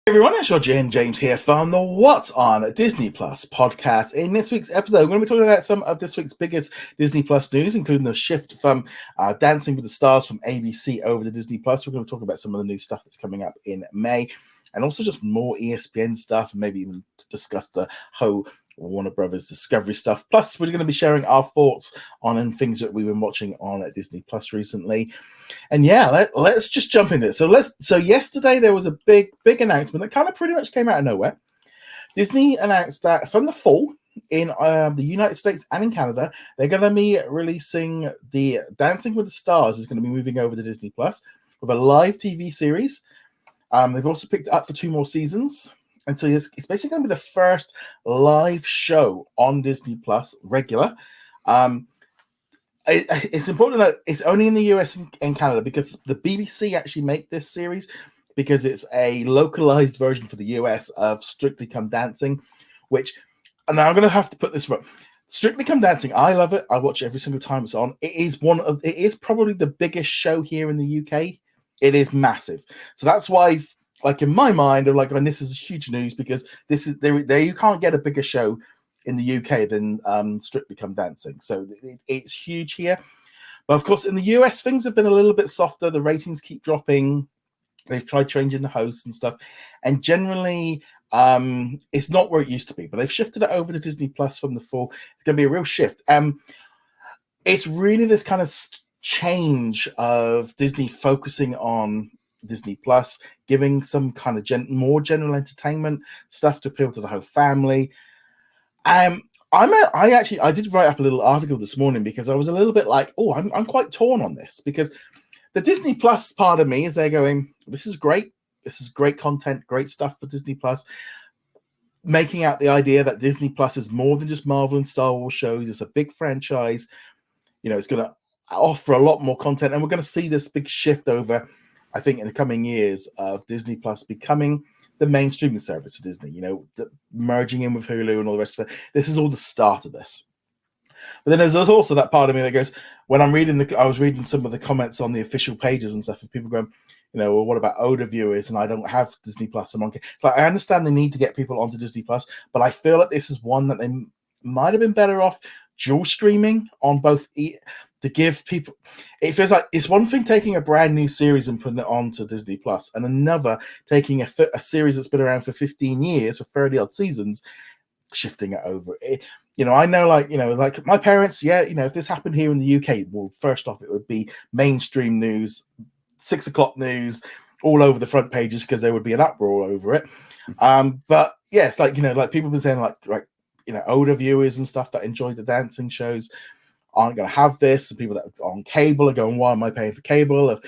Everyone, it's your Jane James here from the What's on Disney Plus podcast. In this week's episode, we're going to be talking about some of this week's biggest Disney Plus news, including the shift from Dancing with the Stars from ABC over to Disney Plus. We're going to talk about some of the new stuff that's coming up in May, and also just more ESPN stuff, and maybe even discuss the whole Warner Brothers Discovery stuff. Plus, we're going to be sharing our thoughts on things that we've been watching on Disney Plus recently. And yeah, let's just jump into it. So yesterday there was a big announcement that kind of pretty much came out of nowhere. Disney announced that from the fall in the United States and in Canada, they're going to be releasing the Dancing with the Stars is going to be moving over to Disney Plus with a live TV series. They've also picked it up for 2 more seasons. And so it's basically going to be the first live show on Disney Plus, regular. It's important to note it's only in the US and Canada because the BBC actually make this series because it's a localized version for the US of Strictly Come Dancing, which, and now I'm going to have to put this right. Strictly Come Dancing, I love it. I watch it every single time it's on. It is probably the biggest show here in the UK. It is massive. So that's why, like in my mind, I'm like, and this is huge news because this is there you can't get a bigger show in the UK than Strictly Come Dancing. So it's huge here. But of course, in the US, things have been a little bit softer. The ratings keep dropping. They've tried changing the hosts and stuff. And generally, it's not where it used to be. But they've shifted it over to Disney Plus from the fall. It's going to be a real shift. It's really this kind of change of Disney focusing on Disney Plus, giving some kind of more general entertainment stuff to appeal to the whole family. I did write up a little article this morning because I was a little bit like, I'm quite torn on this because the Disney Plus part of me is there going, this is great. This is great content, great stuff for Disney Plus. Making out the idea that Disney Plus is more than just Marvel and Star Wars shows. It's a big franchise. You know, it's going to offer a lot more content. And we're going to see this big shift over, I think, in the coming years of Disney Plus becoming the main streaming service of Disney, merging in with Hulu and all the rest of it. This is all the start of this. But then there's also that part of me that goes, when I was reading some of the comments on the official pages and stuff of people going, well, what about older viewers? And I don't have Disney Plus. It's like, I understand the need to get people onto Disney Plus, but I feel like this is one that they might have been better off dual streaming on both to give people. It feels like it's one thing taking a brand new series and putting it onto Disney Plus, and another taking a series that's been around for 15 years or 30 odd seasons, shifting it over. I know, like my parents, if this happened here in the UK, well, first off, it would be mainstream news, 6 o'clock news, all over the front pages because there would be an uproar over it. But yeah, it's like like people were saying, like older viewers and stuff that enjoy the dancing shows aren't going to have this, and people that are on cable are going, why am I paying for cable?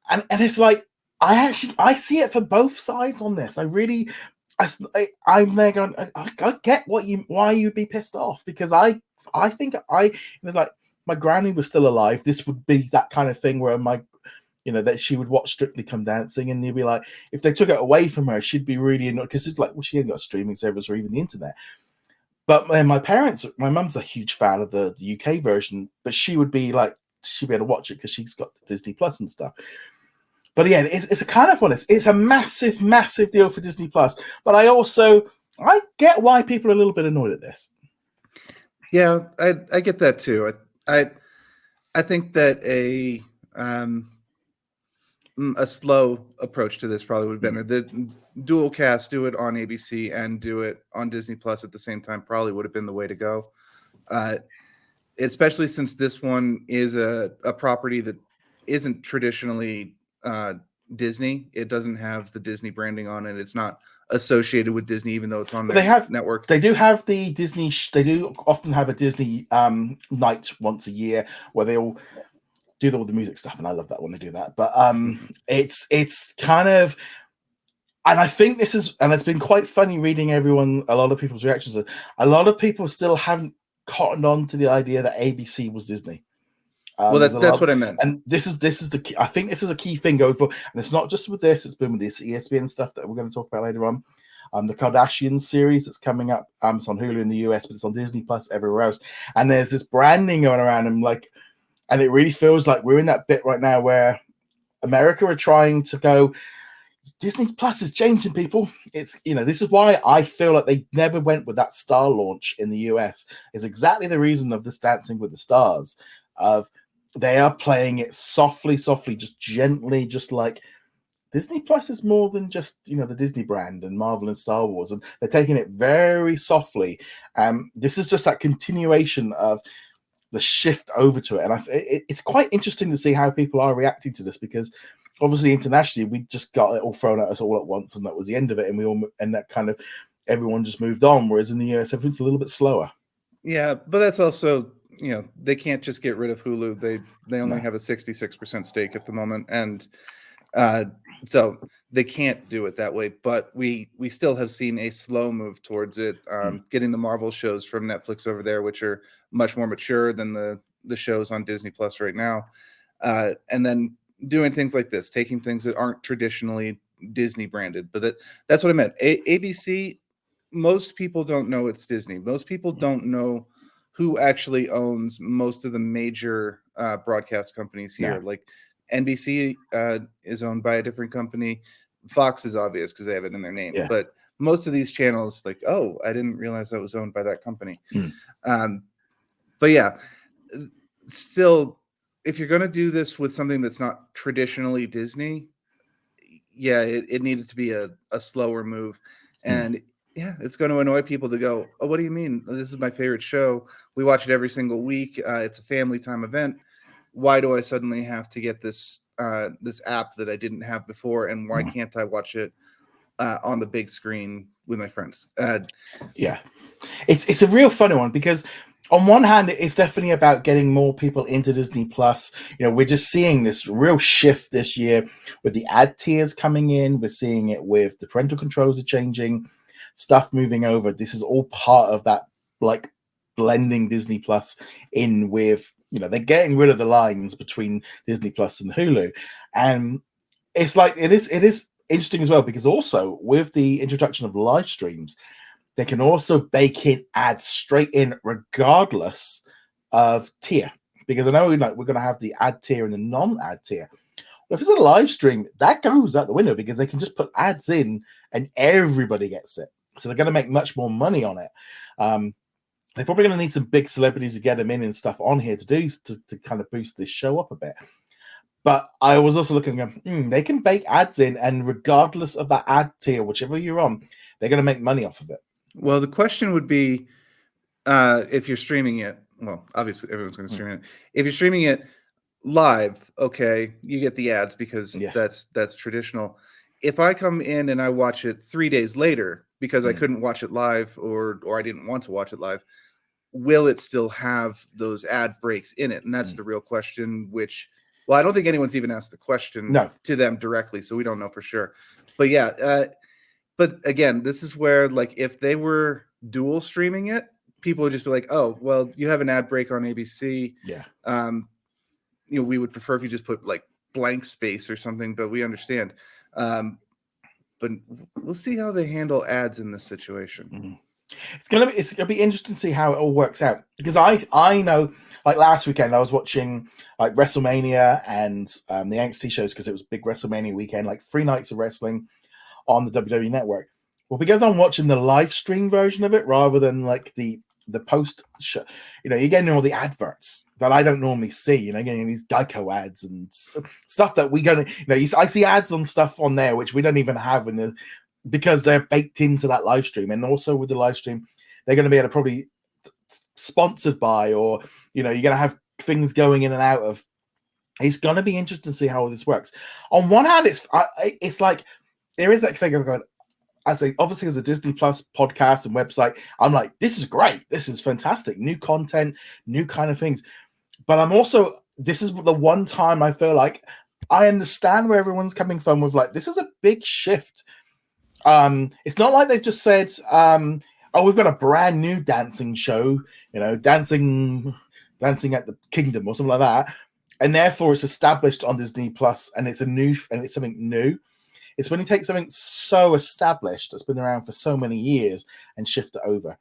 And it's like, I see it for both sides on this. I'm there going, I get why you'd be pissed off, because I think like my granny was still alive, this would be that kind of thing where that she would watch Strictly Come Dancing, and you'd be like, if they took it away from her, she'd be really annoyed, because it's like, well, she ain't got a streaming service or even the internet. But my mum's a huge fan of the UK version, but she would be like, she'd be able to watch it because she's got Disney Plus and stuff. But again, it's a kind of one. It's a massive, massive deal for Disney Plus. But I get why people are a little bit annoyed at this. Yeah, I get that too. I think that a slow approach to this probably would have been the dual cast, do it on ABC and do it on Disney Plus at the same time, probably would have been the way to go. Especially since this one is a property that isn't traditionally Disney. It doesn't have the Disney branding on it. It's not associated with Disney, even though it's on their network. They do have the Disney. They do often have a Disney night once a year where they all do all the music stuff, and I love that when they do that. But it's kind of, and I think this is, and it's been quite funny reading a lot of people's reactions. A lot of people still haven't cottoned on to the idea that ABC was Disney. Well, that's what I meant. And this is the key. I think this is a key thing going forward. And it's not just with this, it's been with this ESPN stuff that we're going to talk about later on. The Kardashian series that's coming up. It's on Hulu in the US, but it's on Disney Plus everywhere else. And there's this branding going around, and it really feels like we're in that bit right now where America are trying to go, Disney Plus is changing, people. It's, this is why I feel like they never went with that Star launch in the US. Is exactly the reason of this Dancing with the Stars. Of they are playing it softly, just gently, just like Disney Plus is more than just the Disney brand and Marvel and Star Wars, and they're taking it very softly. This is just that continuation of the shift over to it, and it's quite interesting to see how people are reacting to this, because obviously internationally we just got it all thrown at us all at once, and that was the end of it, and that kind of everyone just moved on. Whereas in the US, everything's a little bit slower. Yeah, but that's also they can't just get rid of Hulu. They only have a 66% stake at the moment, and so they can't do it that way. But we still have seen a slow move towards it, getting the Marvel shows from Netflix over there, which are much more mature than the shows on Disney Plus right now, and then doing things like this, taking things that aren't traditionally Disney branded. But that's what I meant. ABC, most people don't know it's Disney. Most people don't know who actually owns most of the major broadcast companies here. Yeah. Like NBC is owned by a different company. Fox is obvious because they have it in their name. Yeah. But most of these channels, like, oh, I didn't realize that was owned by that company. But yeah, still, if you're going to do this with something that's not traditionally Disney, yeah, it needed to be a slower move. And yeah, it's going to annoy people to go, oh, what do you mean? This is my favorite show. We watch it every single week. It's a family time event. Why do I suddenly have to get this this app that I didn't have before? And why can't I watch it on the big screen with my friends? Yeah, it's a real funny one, because on one hand, it's definitely about getting more people into Disney Plus. We're just seeing this real shift this year with the ad tiers coming in. We're seeing it with the parental controls are changing, stuff moving over. This is all part of that, like, blending Disney Plus in with, they're getting rid of the lines between Disney Plus and Hulu. And it's like, it is interesting as well, because also with the introduction of live streams, they can also bake in ads straight in regardless of tier. Because I know we're going to have the ad tier and the non-ad tier. Well, if it's a live stream, that goes out the window, because they can just put ads in and everybody gets it. So they're going to make much more money on it. They're probably going to need some big celebrities to get them in and stuff on here to kind of boost this show up a bit. But I was also looking at, they can bake ads in, and regardless of that ad tier, whichever you're on, they're going to make money off of it. Well, the question would be, if you're streaming it, well, obviously everyone's going to stream it. If you're streaming it live, okay, you get the ads because that's traditional. If I come in and I watch it 3 days later because I couldn't watch it live, or I didn't want to watch it live, will it still have those ad breaks in it? And that's the real question, which, well, I don't think anyone's even asked the question to them directly, so we don't know for sure. But yeah, but again, this is where, like, if they were dual streaming it, people would just be like, oh, well, you have an ad break on ABC. Yeah. We would prefer if you just put like blank space or something, but we understand. But we'll see how they handle ads in this situation. It's gonna be interesting to see how it all works out, because I know, like, last weekend I was watching like WrestleMania and the NXT shows, because it was big WrestleMania weekend, like 3 nights of wrestling on the WWE network. Well, because I'm watching the live stream version of it rather than like the post show, you're getting all the adverts that I don't normally see. Getting these Geico ads and stuff that we gonna, I see ads on stuff on there which we don't even have because they're baked into that live stream. And also with the live stream, they're going to be able to probably sponsored by, or you're going to have things going in and out of. It's going to be interesting to see how all this works. On one hand, it's like there is that thing of going, I say, obviously, as a Disney Plus podcast and website, I'm like, this is great. This is fantastic. New content, new kind of things. But I'm also, this is the one time I feel like I understand where everyone's coming from with, like, this is a big shift. It's not like they've just said, oh, we've got a brand new dancing show, dancing at the Kingdom or something like that. And therefore it's established on Disney Plus, and it's something new. It's when you take something so established that's been around for so many years and shift it over.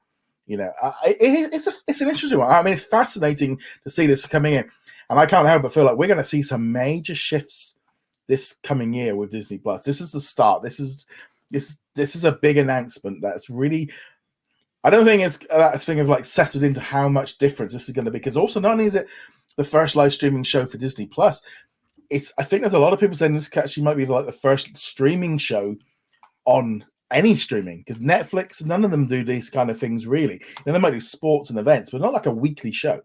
It's an interesting one. I mean, it's fascinating to see this coming in, and I can't help but feel like we're going to see some major shifts this coming year with Disney Plus. This is the start. This is a big announcement that's really. I don't think it's that thing of like settled into how much difference this is going to be, because also not only is it the first live streaming show for Disney Plus, I think there's a lot of people saying this actually might be like the first streaming show on any streaming, because Netflix, none of them do these kind of things really. And they might do sports and events, but not like a weekly show.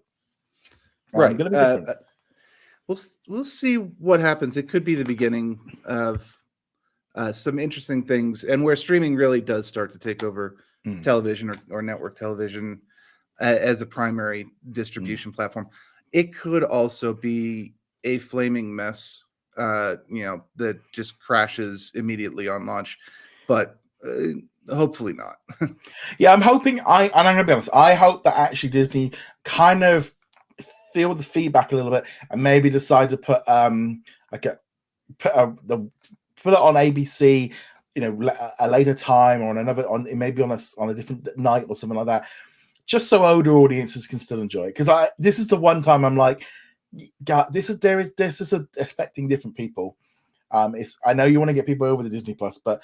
Right. Going to be different. We'll see what happens. It could be the beginning of some interesting things, and where streaming really does start to take over television or network television as a primary distribution platform. It could also be a flaming mess, that just crashes immediately on launch, but hopefully not. Yeah, I'm hoping. I'm going to be honest. I hope that actually Disney kind of feel the feedback a little bit and maybe decide to put put it on ABC, a later time, or maybe on a different night or something like that, just so older audiences can still enjoy it. Because this is the one time I'm like, God, this is affecting different people. I know you want to get people over the Disney Plus, but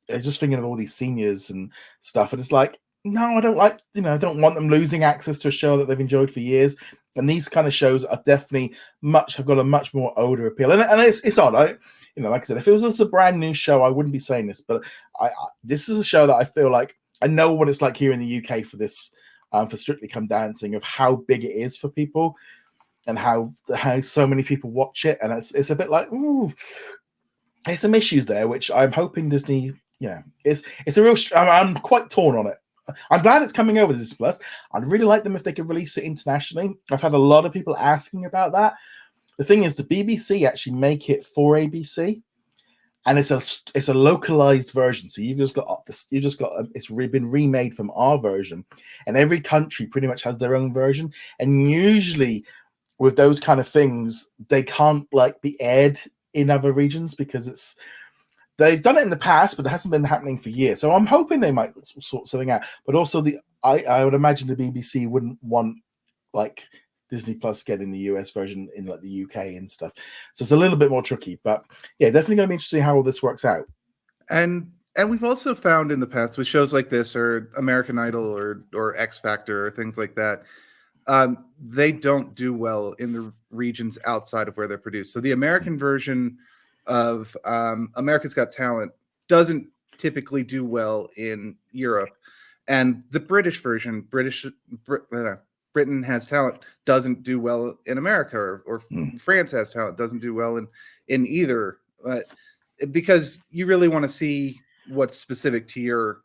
just thinking of all these seniors and stuff, and it's like, no, I don't I don't want them losing access to a show that they've enjoyed for years. And these kind of shows are definitely have got a much more older appeal. And it's odd. Like I said, if it was just a brand new show, I wouldn't be saying this, but this is a show that I feel like I know what it's like here in the UK for this, for Strictly Come Dancing, of how big it is for people and how so many people watch it. And it's a bit like, ooh, there's some issues there, which I'm hoping Disney, it's a real, I'm quite torn on it. I'm glad it's coming over to Disney Plus. I'd really like them if they could release it internationally. I've had a lot of people asking about that. The thing is, the BBC actually make it for ABC, and it's a localized version. So it's been remade from our version, and every country pretty much has their own version. And usually, with those kind of things, they can't be aired in other regions because they've done it in the past, but it hasn't been happening for years. So I'm hoping they might sort something out. But also, I would imagine the BBC wouldn't want Disney Plus getting the US version in the UK and stuff. So it's a little bit more tricky. But yeah, definitely going to be interesting how all this works out. And we've also found in the past with shows like this, or American Idol, or X Factor, or things like that, they don't do well in the regions outside of where they're produced. So the American version of America's Got Talent doesn't typically do well in Europe, and the British version, Britain Has Talent, doesn't do well in America, or France Has Talent doesn't do well in either, because you really want to see what's specific to your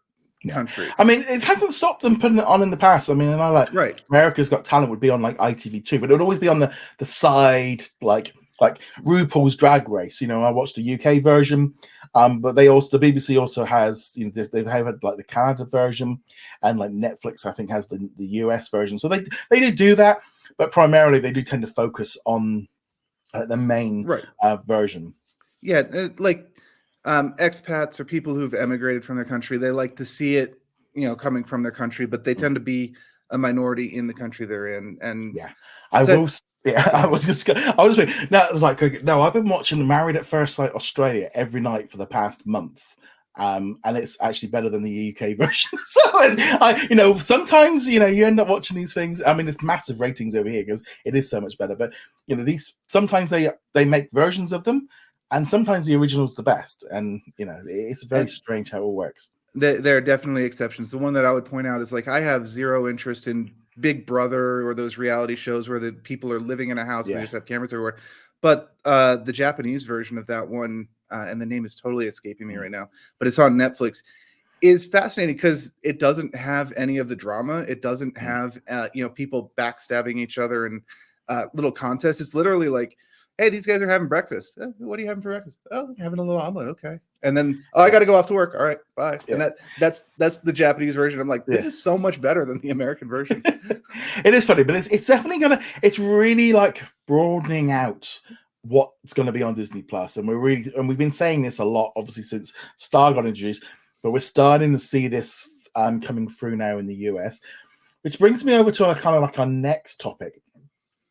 country. I mean, it hasn't stopped them putting it on in the past. I mean, and right. America's Got Talent would be on ITV2, but it would always be on the side, like RuPaul's Drag Race. I watched the UK version, but the BBC also has, they have the Canada version, and Netflix I think has the US version. So they do that, but primarily they do tend to focus on the main version. Yeah, expats or people who've emigrated from their country, they like to see it, coming from their country, but they tend to be a minority in the country they're in. And I was just no, I've been watching Married at First Sight Australia every night for the past month. And it's actually better than the UK version. So sometimes, you end up watching these things. I mean, it's massive ratings over here because it is so much better, but these, sometimes they make versions of them, and sometimes the original's the best. And it's very strange how it all works. There are definitely exceptions. The one that I would point out is I have zero interest in Big Brother or those reality shows where the people are living in a house and they just have cameras everywhere. But the Japanese version of that one, and the name is totally escaping me right now, but it's on Netflix, is fascinating because it doesn't have any of the drama. It doesn't have people backstabbing each other and little contests. It's literally hey, these guys are having breakfast. What are you having for breakfast? Oh, having a little omelet. Okay. And then, I got to go off to work. All right, bye. Yeah. And that's the Japanese version. I'm like, this is so much better than the American version. It is funny, but it's definitely it's really broadening out what's going to be on Disney Plus. And we've been saying this a lot, obviously, since Star got introduced, but we're starting to see this coming through now in the US, which brings me over to our next topic.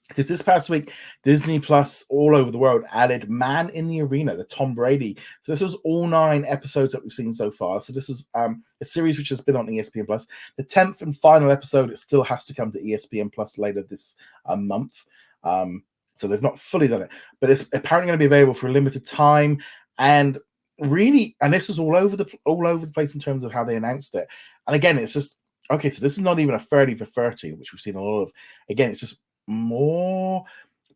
Because this past week, Disney Plus all over the world added Man in the Arena, the Tom Brady. So this was all 9 episodes that we've seen so far. So this is a series which has been on ESPN Plus. The 10th and final episode, it still has to come to ESPN Plus later this month. So they've not fully done it, but it's apparently going to be available for a limited time. And really, and this was all over the place in terms of how they announced it. And again, it's just okay. So this is not even a 30 for 30, which we've seen a lot of. Again, it's just more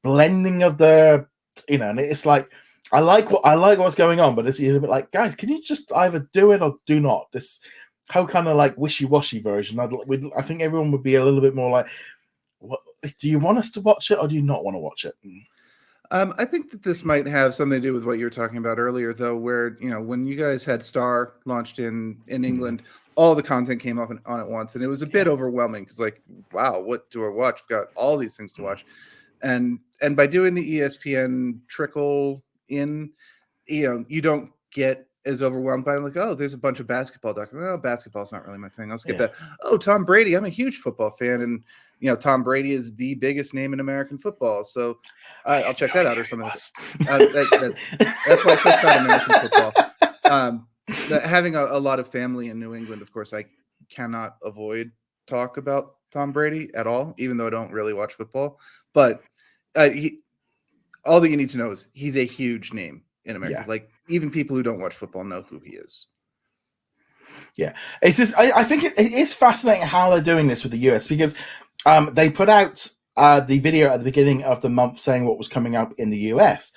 blending of the, and it's like I like what's going on, but it's a bit like, guys, can you just either do it or do not? This whole kind of like wishy-washy version. I think everyone would be a little bit more like, what do you want us to watch it or do you not want to watch it? I think that this might have something to do with what you were talking about earlier, though, where when you guys had Star launched in England, all the content came up on at once, and it was a bit overwhelming because, like, wow, what do I watch? We've got all these things to watch, and by doing the ESPN trickle in, you don't get as overwhelmed by like, oh, there's a bunch of basketball documentaries. Well, basketball's not really my thing. I'll skip that. Oh, Tom Brady. I'm a huge football fan, and Tom Brady is the biggest name in American football, so I'll check that out or something. That's why I switched out American football. Having a lot of family in New England, of course, I cannot avoid talk about Tom Brady at all, even though I don't really watch football. But all that you need to know is he's a huge name in America. Yeah. Like, even people who don't watch football know who he is. Yeah, it's just I think it is fascinating how they're doing this with the US, because they put out the video at the beginning of the month saying what was coming up in the US,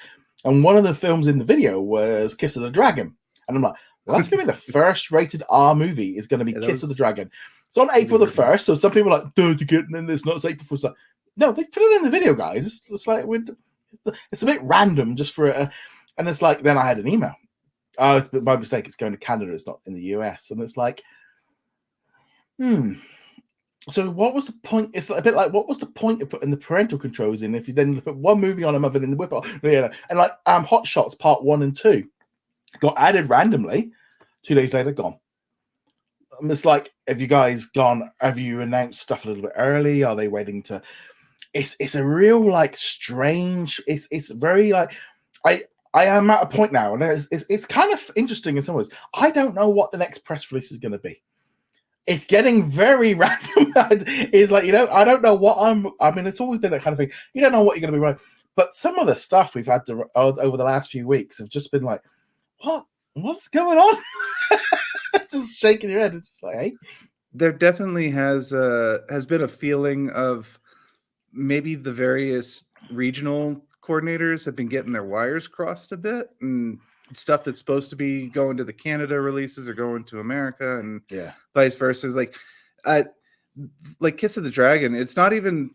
and one of the films in the video was Kiss of the Dragon, and I'm like, well, that's going to be the first rated R movie is going to be Kiss of the Dragon. It's on April the 1st, so some people are like, dirty kid, and then it's not April Fool's. No, they put it in the video, guys. It's like it's a bit random just for it, and it's like then I had an email. Oh, it's by mistake. It's going to Canada. It's not in the US, and it's like, So what was the point? It's a bit like, what was the point of putting the parental controls in if you then put one movie on a month and then whip off? Yeah, and like Hot Shots Part 1 and 2 got added randomly. 2 days later, gone. It's like, have you guys gone? Have you announced stuff a little bit early? Are they waiting to? It's a real like strange. It's very like I am at a point now, and it's kind of interesting in some ways. I don't know what the next press release is going to be. It's getting very random. It's like, I don't know what I mean, it's always been that kind of thing. You don't know what you're going to be running. But some of the stuff we've had to over the last few weeks have just been like, what's going on? Just shaking your head. It's just like, hey. There definitely has been a feeling of maybe the various regional coordinators have been getting their wires crossed a bit, and stuff that's supposed to be going to the Canada releases or going to America, and vice versa. It's like Kiss of the Dragon. It's not even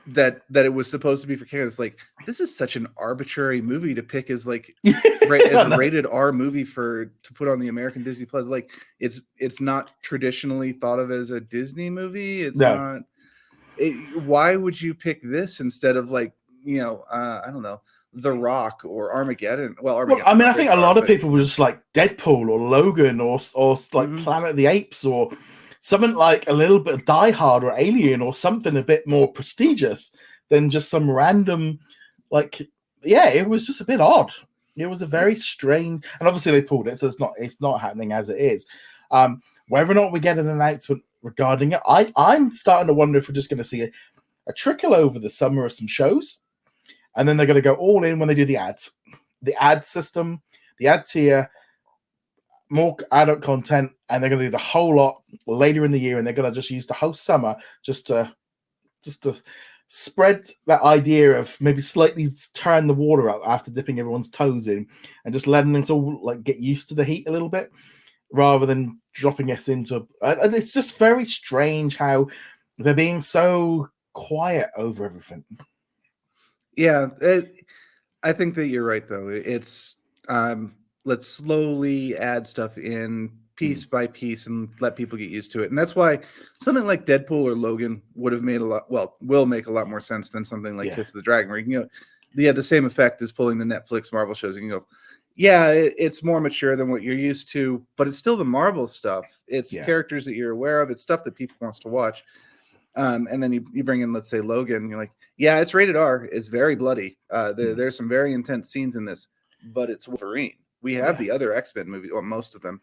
that it was supposed to be for Canada. It's like, this is such an arbitrary movie to pick as like as a rated R movie to put on the American Disney Plus. Like, it's not traditionally thought of as a Disney movie. It's not. Why would you pick this instead of like I don't know, The Rock or Armageddon? Well, I mean, I think a lot of people were just like Deadpool or Logan or like Planet of the Apes or something like a little bit of Die Hard or Alien or something a bit more prestigious than just some random it was just a bit odd. It was a very strange, and obviously they pulled it, so it's not happening as it is. Whether or not we get an announcement regarding it, I'm starting to wonder if we're just going to see a trickle over the summer of some shows, and then they're going to go all in when they do the ads. The ad system, the ad tier, more adult content, and they're going to do the whole lot later in the year, and they're going to just use the whole summer just to spread that idea of maybe slightly turn the water up after dipping everyone's toes in and just letting us all like get used to the heat a little bit rather than dropping us into it's just very strange how they're being so quiet over everything. Yeah, I think that you're right, though. It's let's slowly add stuff in piece by piece and let people get used to it. And that's why something like Deadpool or Logan would have made will make a lot more sense than something like Kiss of the Dragon, where you can the same effect as pulling the Netflix Marvel shows. You can go, it's more mature than what you're used to, but it's still the Marvel stuff. It's characters that you're aware of. It's stuff that people wants to watch. And then you bring in, let's say, Logan. You're like, yeah, it's rated R. It's very bloody. There's some very intense scenes in this, but it's Wolverine. We have the other X-Men movies, or most of them,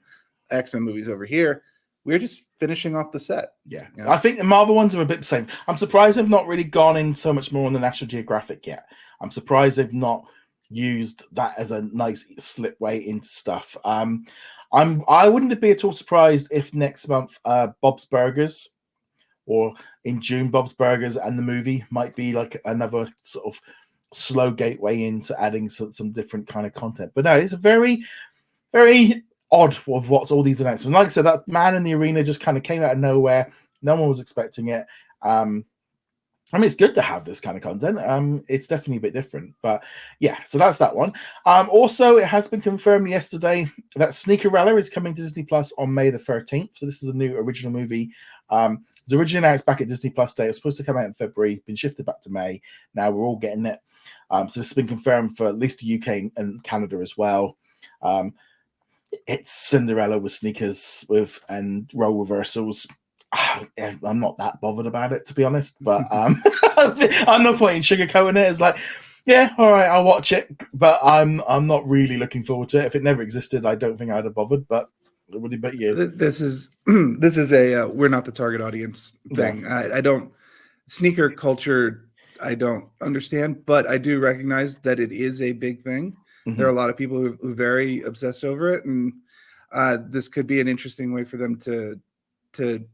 X-Men movies over here. We're just finishing off the set. Yeah. I think the Marvel ones are a bit the same. I'm surprised they've not really gone in so much more on the National Geographic yet. I'm surprised they've not used that as a nice slip way into stuff. I wouldn't be at all surprised if next month Bob's Burgers, or in June Bob's Burgers and the movie might be like another sort of slow gateway into adding some different kind of content. But no, it's a very, very odd of what's all these announcements. Like I said, that man in the arena just kind of came out of nowhere. No one was expecting it. I mean, it's good to have this kind of content. It's definitely a bit different, but yeah, so that's that one. Also, it has been confirmed yesterday that Sneakerella is coming to Disney Plus on May the 13th. So this is a new original movie. It was originally announced back at Disney Plus Day. It was supposed to come out in February, been shifted back to May. Now we're all getting it. So this has been confirmed for at least the UK and Canada as well. It's Cinderella with sneakers and role reversals. I'm not that bothered about it, to be honest, but I'm no point in sugarcoating it. It's like, yeah, all right, I'll watch it, but I'm not really looking forward to it. If it never existed, I don't think I'd have bothered. But what about you? This is a we're not the target audience thing. Yeah. I don't sneaker culture. I don't understand, but I do recognize that it is a big thing. Mm-hmm. There are a lot of people who are very obsessed over it, and this could be an interesting way for them to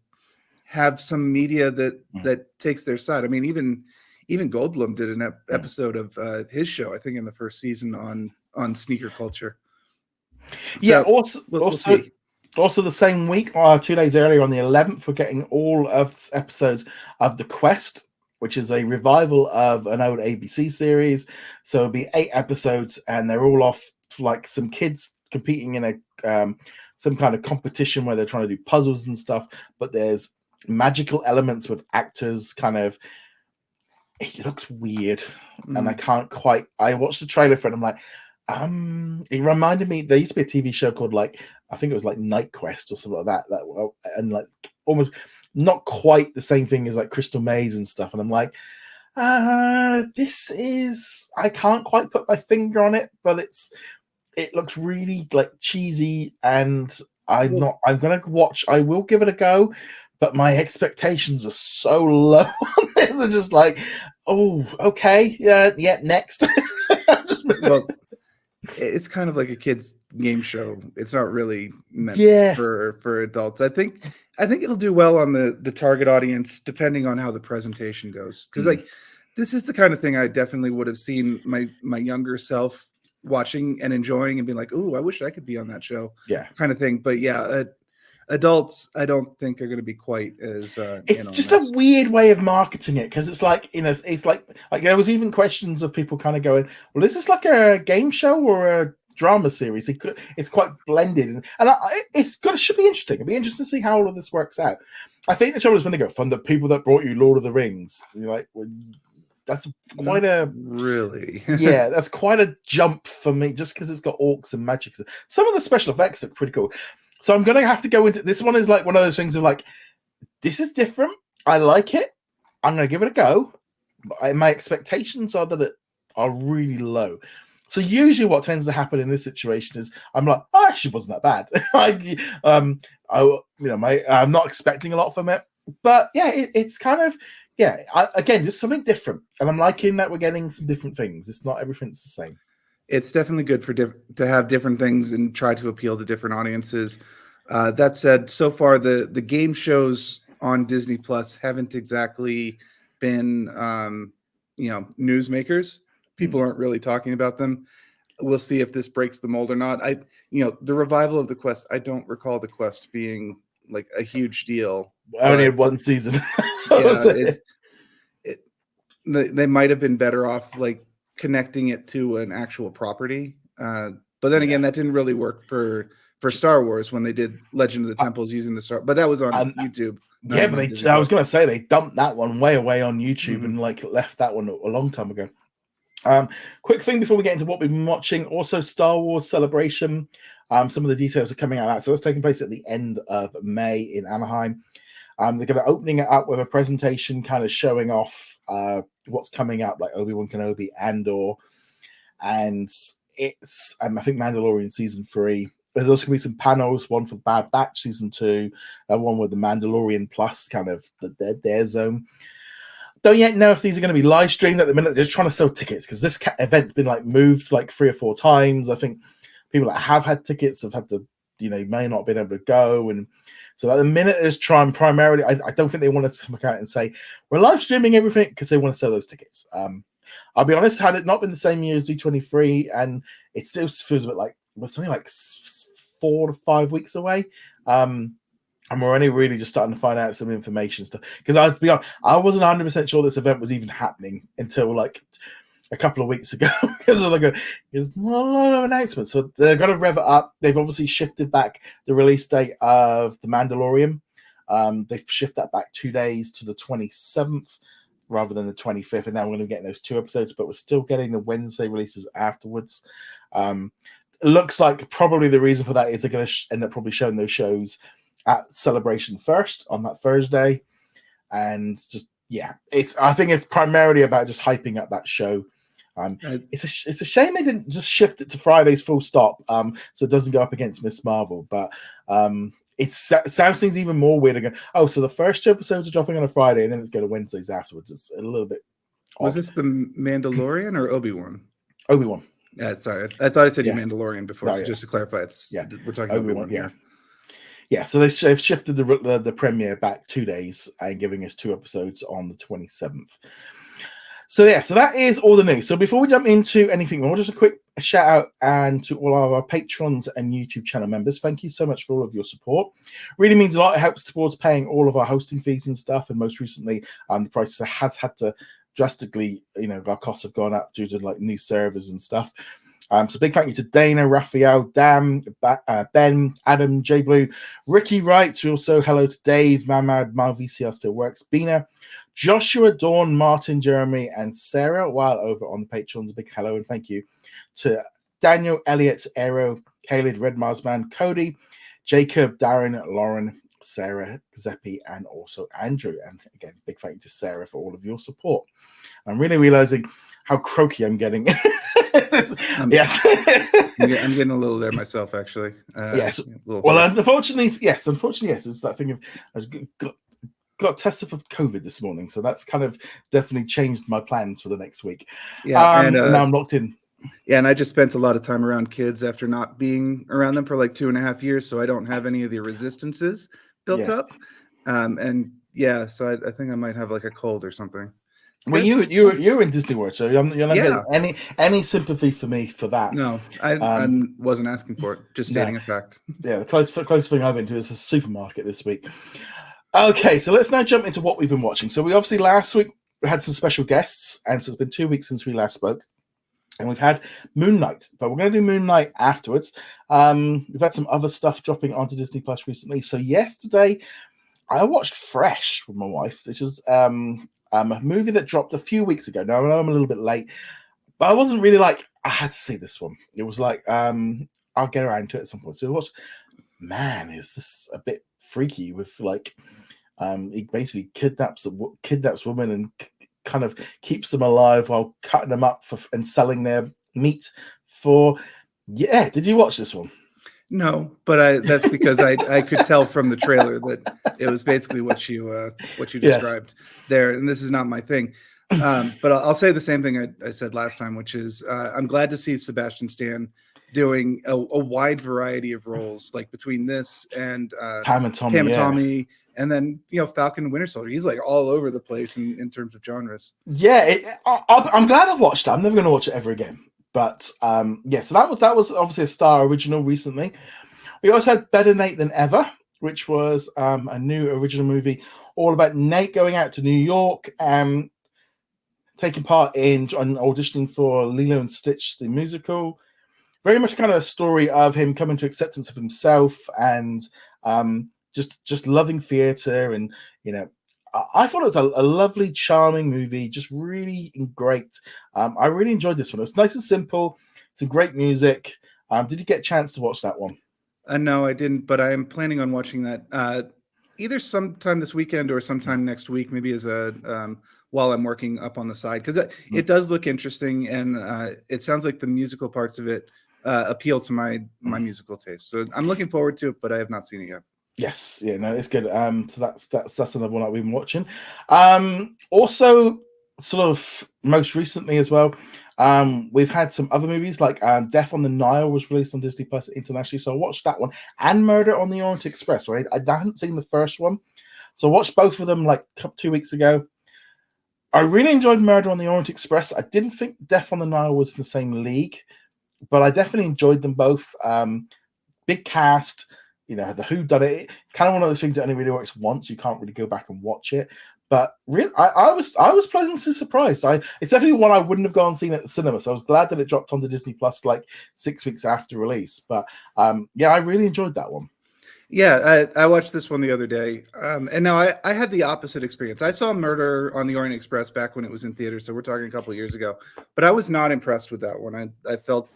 have some media that takes their side. I mean, even Goldblum did an episode of his show, I think, in the first season on sneaker culture. Yeah. So also the same week, 2 days earlier, on the 11th, we're getting all of episodes of The Quest, which is a revival of an old ABC series. So it'll be 8 episodes, and they're all off like some kids competing in a some kind of competition where they're trying to do puzzles and stuff. But there's magical elements with actors. Kind of, it looks weird, and I can't quite. I watched the trailer for it. I'm like, it reminded me. There used to be a TV show called, like, I think it was like Night Quest or something like that. And like almost not quite the same thing as like Crystal Maze and stuff. And I'm like, this is. I can't quite put my finger on it, but it looks really like cheesy, and I'm gonna watch. I will give it a go, but my expectations are so low on this. I'm just like, oh, okay, yeah, next. Well, it's kind of like a kid's game show. It's not really meant for adults. I think it'll do well on the target audience, depending on how the presentation goes. Because like, this is the kind of thing I definitely would have seen my younger self watching and enjoying and being like, "Ooh, I wish I could be on that show." Yeah, kind of thing. But yeah, adults, I don't think are going to be quite as. It's just a weird way of marketing it, because it's like, it's like there was even questions of people kind of going, "Well, is this like a game show or a drama series?" It's quite blended, and it should be interesting. It'll be interesting to see how all of this works out. I think the trouble is when they go from the people that brought you Lord of the Rings, you're like, well, that's quite that's quite a jump for me, just because it's got orcs and magic. Some of the special effects look pretty cool. So I'm going to have to go into this one. Is like one of those things of like, this is different. I like it. I'm going to give it a go. But my expectations are that it are really low. So usually what tends to happen in this situation is I'm like, oh, actually wasn't that bad. I'm not expecting a lot from it, but yeah, it's kind of, again, just something different. And I'm liking that we're getting some different things. It's not everything's the same. It's definitely good to have different things and try to appeal to different audiences. That said, so far the game shows on Disney Plus haven't exactly been newsmakers. People aren't really talking about them. We'll see if this breaks the mold or not. The revival of the Quest, I don't recall the Quest being like a huge deal. I only had one season. They might have been better off like connecting it to an actual property. But then again, that didn't really work for Star Wars when they did Legend of the Temples using the Star. But that was on YouTube. Yeah, but I was going to say they dumped that one way away on YouTube and like left that one a long time ago. Quick thing before we get into what we've been watching. Also, Star Wars Celebration. Some of the details are coming out of that. So that's taking place at the end of May in Anaheim. They're going to opening it up with a presentation, kind of showing off what's coming up, like Obi-Wan Kenobi, Andor, and it's I think Mandalorian season 3. There's also going to be some panels, one for Bad Batch season 2, one with the Mandalorian Plus, kind of their zone. Don't yet know if these are going to be live streamed at the minute. They're just trying to sell tickets because this event's been like moved like 3 or 4 times. I think people that have had tickets have had to, may not have been able to go. And so at the minute is trying primarily, I don't think they want to come out and say, we're live streaming everything because they want to sell those tickets. I'll be honest, had it not been the same year as D23, and it still feels a bit like, we're something like 4 to 5 weeks away. And we're only really just starting to find out some information stuff. Because I'll be honest, I wasn't 100% sure this event was even happening until like a couple of weeks ago. Because there's not a lot of announcements. So they're going to rev it up. They've obviously shifted back the release date of The Mandalorian. They've shifted that back 2 days to the 27th rather than the 25th. And now we're going to be getting those 2 episodes, but we're still getting the Wednesday releases afterwards. It looks like probably the reason for that is they're going to end up probably showing those shows at Celebration first on that Thursday, and just I think it's primarily about just hyping up that show. It's a shame they didn't just shift it to Fridays full stop, so it doesn't go up against Miss Marvel. But it sounds things even more weird again. Oh, so the first 2 episodes are dropping on a Friday, and then it's going to Wednesdays afterwards. It's a little bit odd. Was this the Mandalorian or Obi-Wan? Obi-Wan. Yeah, sorry, I thought I said you Mandalorian before. So just to clarify, we're talking Obi-Wan here. Yeah, so they've shifted the premiere back 2 days and giving us 2 episodes on the 27th. So that is all the news. So before we jump into anything more, just a quick shout out and to all of our patrons and YouTube channel members. Thank you so much for all of your support. Really means a lot. It helps towards paying all of our hosting fees and stuff. And most recently, the prices has had to drastically, our costs have gone up due to like new servers and stuff. So big thank you to Dana, Raphael, Dan, Ben, Adam, J Blue, Ricky Wright. Also hello to Dave, Mamad, Mal VCR still works, Bina, Joshua, Dawn, Martin, Jeremy, and Sarah. While over on the Patrons, a big hello and thank you to Daniel, Elliot, Aero, Caleb, Red Marsman, Cody, Jacob, Darren, Lauren, Sarah, Zeppi, and also Andrew. And again, big thank you to Sarah for all of your support. I'm really realizing how croaky I'm getting. Yes. I'm getting a little there myself, actually. Yes. Well, unfortunately, yes. It's that thing of I got tested for COVID this morning, so that's kind of definitely changed my plans for the next week. Yeah, and now I'm locked in. Yeah, and I just spent a lot of time around kids after not being around them for like 2.5 years, so I don't have any of the resistances built up. And yeah, so I think I might have like a cold or something. Well, you're in Disney World, so you're not getting any sympathy for me for that. No, I wasn't asking for it. Just stating a fact. Yeah, the closest thing I've been to is a supermarket this week. Okay, so let's now jump into what we've been watching. So we obviously last week we had some special guests, and so it's been 2 weeks since we last spoke, and we've had Moon Knight, but we're going to do Moon Knight afterwards. We've had some other stuff dropping onto Disney Plus recently. So yesterday, I watched Fresh with my wife, which is a movie that dropped a few weeks ago. Now, I know I'm a little bit late, but I wasn't really like, I had to see this one. It was like, I'll get around to it at some point. So it was, man, is this a bit freaky with like, he basically kidnaps women and kind of keeps them alive while cutting them up and selling their meat for, did you watch this one? No, but that's because I could tell from the trailer that it was basically what you described there, and this is not my thing. But I'll say the same thing I said last time, which is I'm glad to see Sebastian Stan doing a wide variety of roles, like between this and Pam and Tommy, and then Falcon and Winter Soldier. He's like all over the place in terms of genres. Yeah, I'm glad I watched it. I'm never going to watch it ever again. But so that was obviously a Star original recently. We also had Better Nate Than Ever, which was a new original movie all about Nate going out to New York and taking part in auditioning for Lilo and Stitch, the musical. Very much kind of a story of him coming to acceptance of himself and just loving theatre. And, I thought it was a lovely, charming movie, just really great. I really enjoyed this one. It was nice and simple. Some great music. Did you get a chance to watch that one? No, I didn't, but I am planning on watching that. either sometime this weekend or sometime next week, maybe as a while I'm working up on the side, because it does look interesting, and it sounds like the musical parts of it appeal to my musical taste. So I'm looking forward to it, but I have not seen it yet. Yes, yeah, no, it's good. So that's another one that we've been watching. Also, sort of most recently as well, we've had some other movies like Death on the Nile was released on Disney Plus internationally, so I watched that one, and Murder on the Orient Express. Right, I hadn't seen the first one, so I watched both of them like 2 weeks ago. I really enjoyed Murder on the Orient Express. I didn't think Death on the Nile was in the same league, but I definitely enjoyed them both. Big cast. You know, the Who done it. It's kind of one of those things that only really works once. You can't really go back and watch it. But really, I was pleasantly surprised. It's definitely one I wouldn't have gone and seen at the cinema. So I was glad that it dropped onto Disney Plus like 6 weeks after release. But yeah, I really enjoyed that one. Yeah, I watched this one the other day, and now I had the opposite experience. I saw Murder on the Orient Express back when it was in theaters, so we're talking a couple of years ago. But I was not impressed with that one. I felt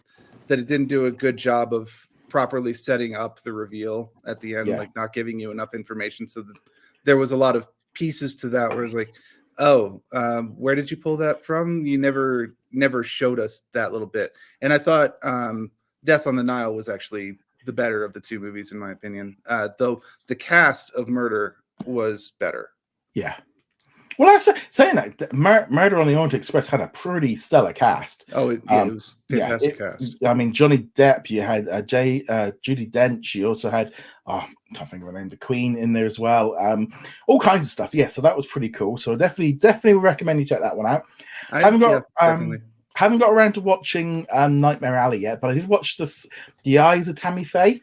that it didn't do a good job of properly setting up the reveal at the end, like not giving you enough information, so that there was a lot of pieces to that where it's like, oh, where did you pull that from? You never showed us that little bit. And I thought Death on the Nile was actually the better of the two movies, in my opinion, though the cast of Murder was better. Yeah. Well, I was saying that Murder on the Orient Express had a pretty stellar cast. Oh, it was fantastic cast. I mean, Johnny Depp, you had Judi Dench, you also had, I can't think of her name, the Queen in there as well. All kinds of stuff. Yeah, so that was pretty cool. So definitely recommend you check that one out. Haven't got around to watching Nightmare Alley yet, but I did watch The Eyes of Tammy Faye.